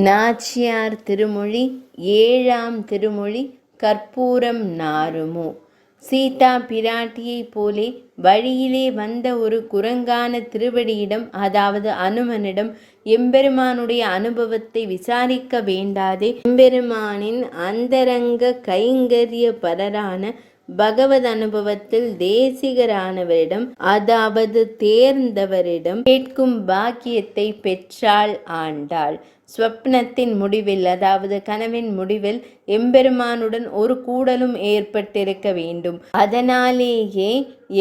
நாச்சியார் திருமொழி ஏழாம் திருமொழி கற்பூரம் நாறுமோ. சீதா பிராட்டியைப் போலே வழியிலே வந்த ஒரு குரங்கான திருவடியிடம், அதாவது அனுமனிடம் எம்பெருமானுடைய அனுபவத்தை விசாரிக்க வேண்டாதே. எம்பெருமானின் அந்தரங்க கைங்கரிய பரரான பகவத் அனுபவத்தில் தேசிகரானவரிடம், அதாவது தேர்ந்தவரிடம் கேட்கும் பாக்கியத்தை பெற்றாள் ஆண்டாள். ஸ்வப்னத்தின் முடிவில், அதாவது கனவின் முடிவில் எம்பெருமானுடன் ஒரு கூடலும் ஏற்பட்டிருக்க வேண்டும். அதனாலேயே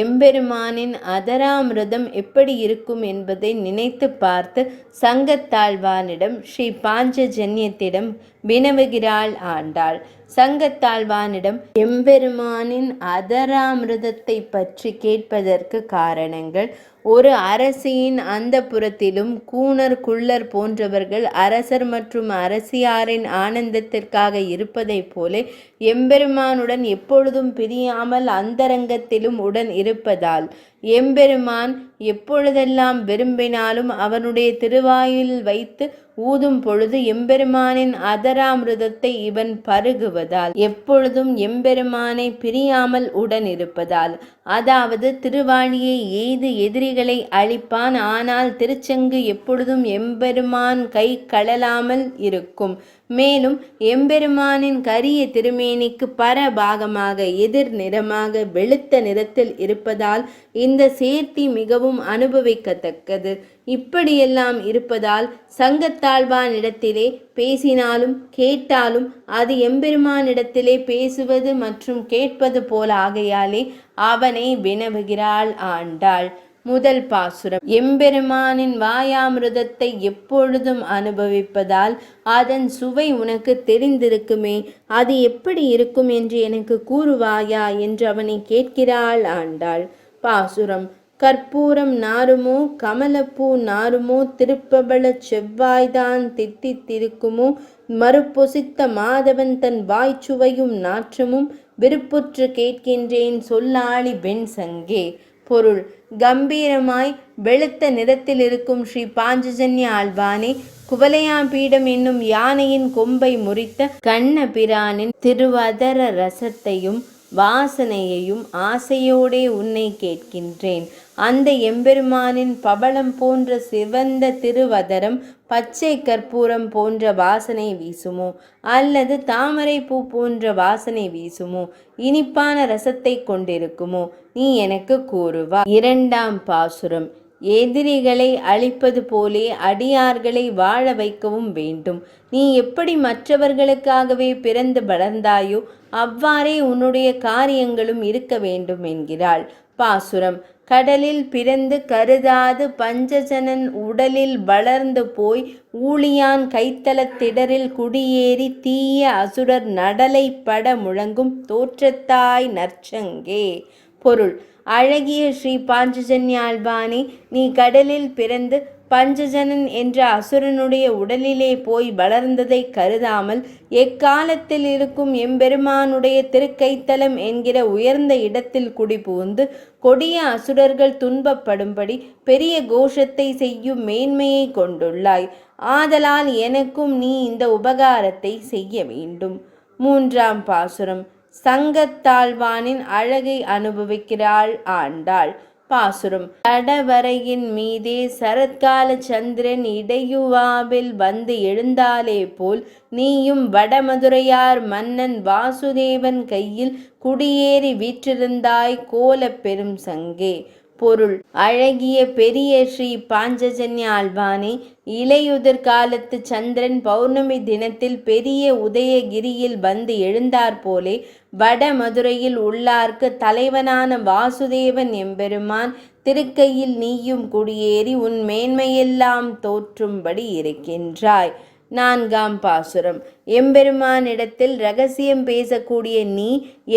எம்பெருமானின் அதராமிருதம் எப்படி இருக்கும் என்பதை நினைத்து பார்த்து சங்கத்தாழ்வானிடம், ஸ்ரீ பாஞ்சஜன்யத்திடம் வினவுகிறாள் ஆண்டாள். சங்கத்தாழ்வானிடம் எம்பெருமானின் அதராமிருதத்தை பற்றி கேட்பதற்கு காரணங்கள்: ஒரு அரசியின் அந்தப்புரத்திலும் கூணர் குள்ளர் போன்றவர்கள் அரசர் மற்றும் அரசியாரின் ஆனந்தத்திற்காக இருப்பதைப் போல எம்பெருமானுடன் எப்பொழுதும் பிரியாமல் அந்தரங்கத்திலும் உடன் இருப்பதால், எம்பெருமான் எப்பொழுதெல்லாம் விரும்பினாலும் அவனுடைய திருவாயில் வைத்து ஊதும் பொழுது எம்பெருமானின் அதராமிருதத்தை இவன் பருகுவதால், எப்பொழுதும் எம்பெருமானை பிரியாமல் உடன் இருப்பதால், அதாவது திருவாழியை எய்து எதிரிகளை அழிப்பான், ஆனால் திருச்செங்கு எப்பொழுதும் எம்பெருமான் கை கழலாமல் இருக்கும். மேலும் எம்பெருமானின் கரிய திருமேனிக்கு பரபாகமாக எதிர் நிறமாக வெளுத்த நிறத்தில் இருப்பதால் இந்த சேர்த்தி மிகவும் அனுபவிக்கத்தக்கது. இப்படியெல்லாம் இருப்பதால் சங்கத்தாழ்வானிடத்திலே பேசினாலும் கேட்டாலும் அது எம்பெருமானிடத்திலே பேசுவது மற்றும் கேட்பது போல ஆகையாலே அவனை வினவுகிறாள் ஆண்டாள். முதல் பாசுரம். எம்பெருமானின் வாயாமிருதத்தை எப்பொழுதும் அனுபவிப்பதால் அதன் சுவை உனக்கு தெரிந்திருக்குமே, அது எப்படி இருக்கும் என்று எனக்கு கூறுவாயா என்று அவனை கேட்கிறாள் ஆண்டாள். பாசுரம். கற்பூரம் நாறுமோ, கமலப்பூ நாறுமோ, திருப்பபல செவ்வாய்தான் தித்தித்திருக்குமோ, மறுபொசித்த மாதவன் தன் வாய்ச்சுவையும் நாற்றமும் விருப்புற்று கேட்கின்றேன் சொல்லாளி வெண் சங்கே. பொருள். கம்பீரமாய் வெளுத்த நிறத்தில் இருக்கும் ஸ்ரீ பாஞ்சஜன்ய ஆழ்வானே, குவலையாபீடம் என்னும் யானையின் கொம்பை முறித்த கண்ண பிரானின் திருவதர ரசத்தையும் வாசனையையும் ஆசையோடே உன்னை கேட்கின்றேன். அந்த எம்பெருமானின் பவளம் போன்ற சிவந்த திருவதரம் பச்சை கற்பூரம் போன்ற வாசனை வீசுமோ, அல்லது தாமரை பூ போன்ற வாசனை வீசுமோ, இனிப்பான ரசத்தை கொண்டிருக்குமோ, நீ எனக்கு கூறுவா. இரண்டாம் பாசுரம். எதிரிகளை அழிப்பது போலே அடியார்களை வாழ வைக்கவும் வேண்டும். நீ எப்படி மற்றவர்களுக்காகவே பிறந்து வளர்ந்தாயோ அவ்வாறே உன்னுடைய காரியங்களும் இருக்க வேண்டும் என்கிறாள். பாசுரம். கடலில் பிறந்து கருதாது பஞ்சஜனன் உடலில் வளர்ந்து போய் ஊழியான் கைத்தலத்திடரில் குடியேறி தீய அசுரர் நடலை பட முழங்கும் தோற்றத்தாய் நற்சங்கே. பொருள். அழகிய ஸ்ரீ பாஞ்சஜன்யாழ்வானே, நீ கடலில் பிறந்து பஞ்சஜனன் என்ற அசுரனுடைய உடலிலே போய் வளர்ந்ததை கருதாமல் எக்காலத்தில் இருக்கும் எம்பெருமானுடைய திருக்கைத்தலம் என்கிற உயர்ந்த இடத்தில் குடிபுகுந்து கொடிய அசுரர்கள் துன்பப்படும்படி பெரிய கோஷத்தை செய்யும் மேன்மையை கொண்டுள்ளாய். ஆதலால் எனக்கும் நீ இந்த உபகாரத்தை செய்ய வேண்டும். மூன்றாம் பாசுரம். சங்கத்தாழ்வானின் அழகை அனுபவிக்கிறாள் ஆண்டாள். பாசுரம். தடவரையின் மீதே சரத்கால சந்திரன் இடையுவாவில் வந்து எழுந்தாலே போல் நீயும் வடமதுரையார் மன்னன் வாசுதேவன் கையில் குடியேறி வீற்றிருந்தாய் கோல பெரும் சங்கே. பொருள். அழகிய பெரிய ஸ்ரீ பாஞ்சஜன்ய ஆழ்வானே, இலையுதிர் காலத்து சந்திரன் பௌர்ணமி தினத்தில் பெரிய உதயகிரியில் வந்து எழுந்தாற்போலே வடமதுரையில் உள்ளார்க்கு தலைவனான வாசுதேவன் எம்பெருமான் திருக்கையில் நீயும் குடியேறி உன் மேன்மையெல்லாம் தோற்றும்படி இருக்கின்றாய். நான்காம் பாசுரம். எம்பெருமானிடத்தில் ரகசியம் பேசக்கூடிய நீ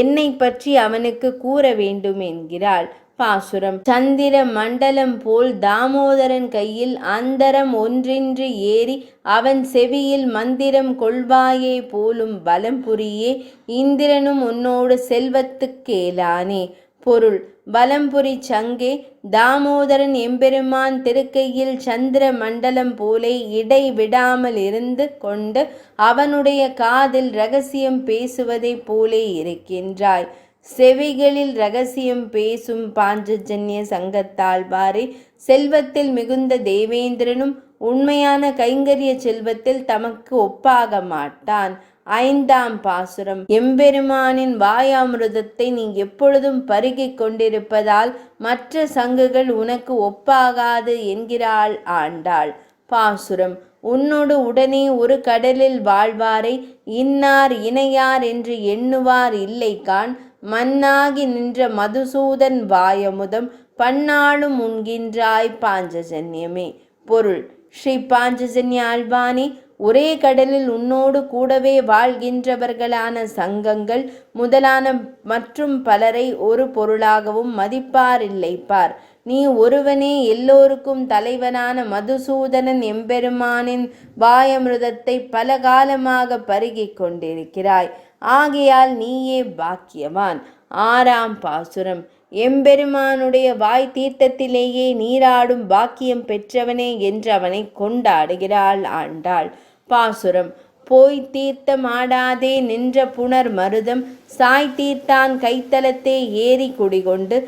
என்னை பற்றி அவனுக்கு கூற வேண்டும் என்கிறாள். பாசுரம். சந்திர மண்டலம் போல் தாமோதரன் கையில் அந்தரம் ஒன்றின்றி ஏறி அவன் செவியில் மந்திரம் கொள்வாயே போலும் பலம் புரியே இந்திரனும் உன்னோடு செல்வத்துக்கேலானே. பொருள் வலம்புரி சங்கே தாமோதரன் எம்பெருமான் திருக்கையில் சந்திர மண்டலம் போலே இடை விடாமல் இருந்து கொண்டு அவனுடைய காதில் இரகசியம் பேசுவதை போலே இருக்கின்றாய். செவிகளில் இரகசியம் பேசும் பாஞ்சஜன்ய சங்கத்தாழ்வாரே, செல்வத்தில் மிகுந்த தேவேந்திரனும் உண்மையான கைங்கரிய செல்வத்தில் தமக்கு ஒப்பாக மாட்டான். 5ஆம் பாசுரம். எம்பெருமானின் வாயாமிருதத்தை நீ எப்பொழுதும் பருகிக் கொண்டிருப்பதால் மற்ற சங்குகள் உனக்கு ஒப்பாகாது என்கிறாள் ஆண்டாள். பாசுரம். உன்னோடு உடனே ஒரு கடலில் வாழ்வாரை இன்னார் இணையார் என்று எண்ணுவார் இல்லைகான், மண்ணாகி நின்ற மதுசூதன் வாயமுதம் பன்னாளும் உண்கின்றாய் பாஞ்சஜன்யமே. பொருள் ஸ்ரீ பாஞ்சஜன்ய ஆழ்வானே, ஒரே கடலில் உன்னோடு கூடவே வாழ்கின்றவர்களான சங்கங்கள் முதலான மற்றும் பலரை ஒரு பொருளாகவும் மதிப்பாரில்லை பார். நீ ஒருவனே எல்லோருக்கும் தலைவனான மதுசூதனன் எம்பெருமானின் வாயமிருதத்தை பல காலமாக பருகிக் கொண்டிருக்கிறாய். ஆகையால் நீயே பாக்கியவான். 6ஆம் பாசுரம். எம்பெருமானுடைய வாய் தீர்த்தத்திலேயே நீராடும் பாக்கியம் பெற்றவனே என்று அவனை கொண்டாடுகிறாள் ஆண்டாள். பாசுரம். போய் தீர்த்தம் ஆடாதே நின்ற புனர் மருதம் சாய் தீர்த்தான் கைத்தலத்தே ஏறி குடிகொண்டு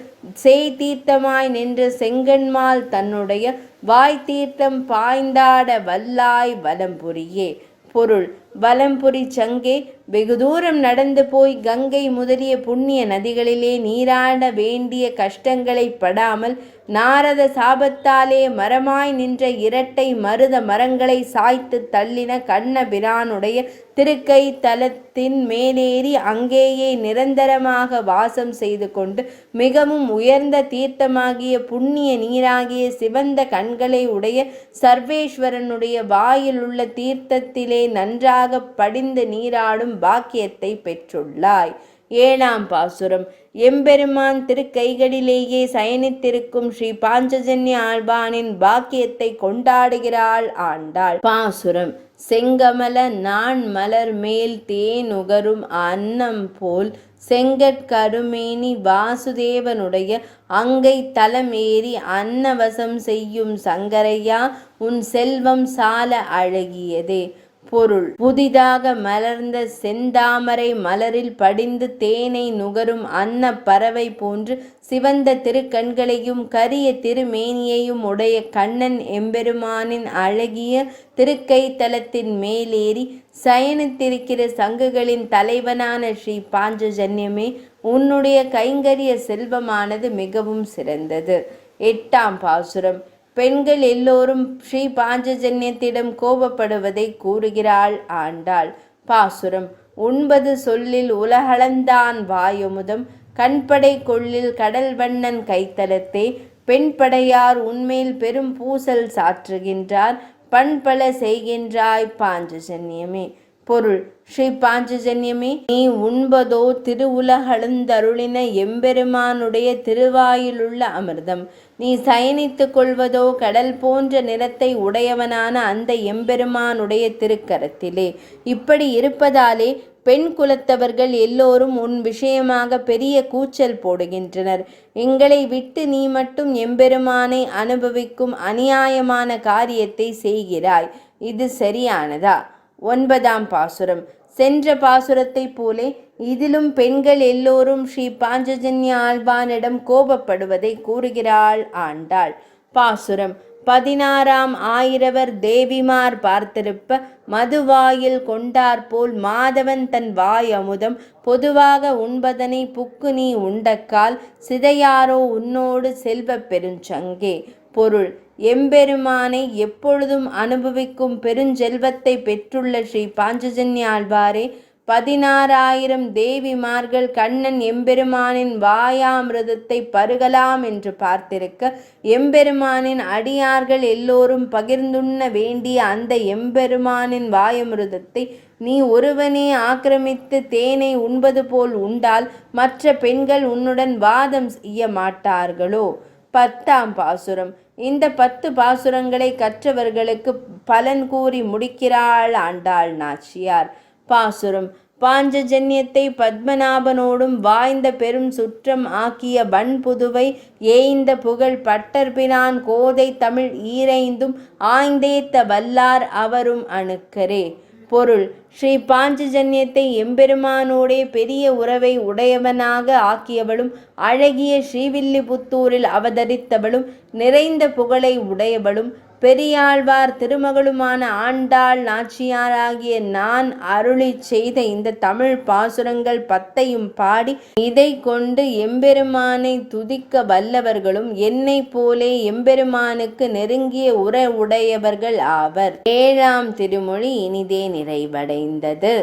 செய் தீர்த்தமாய் நின்று செங்கன்மால் தன்னுடைய வாய் தீர்த்தம் பாய்ந்தாட வல்லாய் வலம்புரியே. பொருள் வலம்புரி சங்கே, வெகு தூரம் நடந்து போய் கங்கை முதலிய புண்ணிய நதிகளிலே நீராட வேண்டிய கஷ்டங்களை படாமல் நாரத சாபத்தாலே மரமாய் நின்ற இரட்டை மருத மரங்களை சாய்த்து தள்ளின கண்ணபிரானுடைய திருக்கை தலத்தின் மேலேறி அங்கேயே நிரந்தரமாக வாசம் செய்து கொண்டு மிகவும் உயர்ந்த தீர்த்தமாகிய புண்ணிய நீராகிய சிவந்த கண்களை உடைய சர்வேஸ்வரனுடைய வாயில் உள்ள தீர்த்தத்திலே நன்றாக படிந்து நீராடும் பாக்கியத்தை பெற்றுள்ளாய். 7ஆம் பாசுரம். எம்பெருமான் திருக்கைகளிலேயே சயனித்திருக்கும் ஸ்ரீ பாஞ்சஜன்ய ஆழ்வானின் பாக்கியத்தை கொண்டாடுகிறாள் ஆண்டாள். பாசுரம். செங்கமல நான் மலர் மேல் தேனுகரும் அன்னம் போல் செங்கற்கருமேனி வாசுதேவனுடைய அங்கை தலமேறி அன்னவசம் செய்யும் சங்கரையா, உன் செல்வம் சால அழகியதே. பொருள் புதிதாக மலர்ந்த செந்தாமரை மலரில் படிந்து தேனை நுகரும் அன்ன பறவை போன்று சிவந்த திருக்கண்களையும் கரிய திருமேனியையும் உடைய கண்ணன் எம்பெருமானின் அழகிய திருக்கை தலத்தின் மேலேறி சயனித்திருக்கிற சங்குகளின் தலைவனான ஸ்ரீ பாஞ்சஜன்யமே, உன்னுடைய கைங்கரிய செல்வமானது மிகவும் சிறந்தது. 8ஆம் பாசுரம். பெண்கள் எல்லோரும் ஸ்ரீ பாஞ்சஜன்யத்திடம் கோபப்படுவதை கூறுகிறாள் ஆண்டாள். பாசுரம். 9 சொல்லில் உலகளந்தான் வாயுமுதம் கண்படை கொள்ளில் கடல் வண்ணன் கைத்தலத்தே, பெண்படையார் உன்மேல் பெரும் பூசல் சாற்றுகின்றார் பண்பல செய்கின்றாய் பாஞ்சஜன்யமே. பொருள் ஸ்ரீ பாஞ்சஜன்யமே, நீ உண்பதோ திருவுலகளந்தருளின எம்பெருமானுடைய திருவாயிலுள்ள அமிர்தம். நீ சயனித்து கொள்வதோ கடல் போன்ற நிறத்தை உடையவனான அந்த எம்பெருமானுடைய திருக்கரத்திலே. இப்படி இருப்பதாலே பெண் குலத்தவர்கள் எல்லோரும் உன் விஷயமாக பெரிய கூச்சல் போடுகின்றனர். எங்களை விட்டு நீ மட்டும் எம்பெருமானை அனுபவிக்கும் அநியாயமான காரியத்தை செய்கிறாய். இது சரியானதா? 9ஆம் பாசுரம். சென்ற பாசுரத்தை போலே இதிலும் பெண்கள் எல்லோரும் ஸ்ரீ பாஞ்சஜன்ய ஆழ்வானிடம் கோபப்படுவதை கூறுகிறாள் ஆண்டாள். பாசுரம். 16ஆம் ஆயிரவர் தேவிமார் பார்த்திருப்ப மதுவாயில் கொண்டாற்போல் மாதவன் தன் வாய் அமுதம் பொதுவாக உண்பதனை புக்கு நீ உண்டக்கால் சிதையாரோ உன்னோடு செல்வ பெருஞ்சங்கே. பொருள் எம்பெருமானை எப்பொழுதும் அனுபவிக்கும் பெருஞ்செல்வத்தை பெற்றுள்ள ஸ்ரீ பாஞ்சஜன்ய ஆழ்வாரே, 16,000 தேவிமார்கள் கண்ணன் எம்பெருமானின் வாயாமிருதத்தை பருகலாம் என்று பார்த்திருக்க, எம்பெருமானின் அடியார்கள் எல்லோரும் பகிர்ந்துண்ண வேண்டிய அந்த எம்பெருமானின் வாயாமிருதத்தை நீ ஒருவனே ஆக்கிரமித்து தேனை உண்பது போல் உண்டால் மற்ற பெண்கள் உன்னுடன் வாதம் செய்ய மாட்டார்களோ? 10ஆம் பாசுரம். இந்த 10 பாசுரங்களை கற்றவர்களுக்கு பலன் கூறி முடிக்கிறாள் ஆண்டாள் நாச்சியார். பாசுரம். பாஞ்சஜன்யத்தை பத்மநாபனோடும் வாய்ந்த பெரும் சுற்றம் ஆக்கிய வன்புதுவை ஏய்ந்த புகழ் பட்டர்பிரான் கோதை தமிழ் ஈரைந்தும் ஆய்ந்தேத்த வல்லார் அவரும் அணுக்கரே. பொருள்: ஸ்ரீ பாஞ்சஜன்யத்தை எம்பெருமானோடே பெரிய உறவை உடையவனாக ஆக்கியவளும், அழகிய ஸ்ரீவில்லிபுத்தூரில் அவதரித்தவளும், நிறைந்த புகழை உடையவளும், பெரியாழ்வார் திருமகளுமான ஆண்டாள் நாச்சியாராகிய நான் அருளிச் செய்த இந்த தமிழ் பாசுரங்கள் 10ஐயும் பாடி இதை கொண்டு எம்பெருமானை துதிக்க வல்லவர்களும் என்னைப் போலே எம்பெருமானுக்கு நெருங்கிய உற உடையவர்கள் ஆவர். 7ஆம் திருமொழி இனிதே நிறைவடைந்தது.